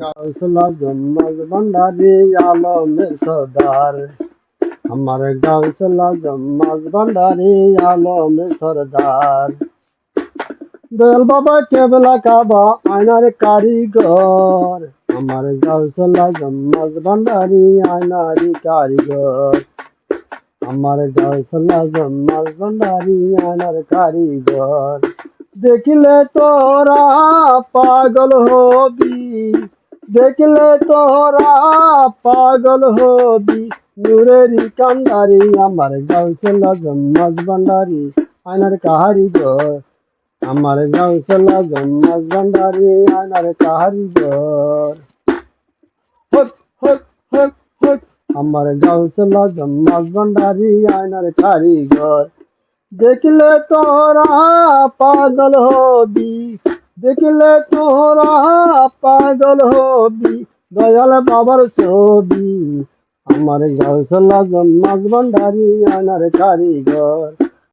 গাউসুল আজম মাঝ ভান্ডারি আলমের সর্দার। আমার গাউসুল আজম মাঝ ভান্ডারি আলমের সর্দার। দয়াল বাবা কেবলা কাবা আয়নার কারিগর। আমার গাউসুল আজম মাঝ ভান্ডারি আয়নারি কারিগর। আমার গাউসুল আজম মাঝ ভান্ডারি আয়নার কারিগর। দেখিলে তোরা পাগল হবি, দেখলে তোরা পাগল হবি। নূরেরই কান্ডারি আমার গাউসুল আজম মাঝ ভান্ডারি আয়নার কারিগর। আমার গাউসুল আজম মাঝ ভান্ডারি আয়নার কারিগর। হক হক হক হক। আমার গাউসুল আজম মাঝ ভান্ডারি আয়নার কারিগর। দেখলে তোরা পাগল হবি, দেখলে তোরা পাগল হবি। দয়াল বাবার ছবি আমার গাউসুল আজম মাঝ ভান্ডারি আয়নার কারিগর।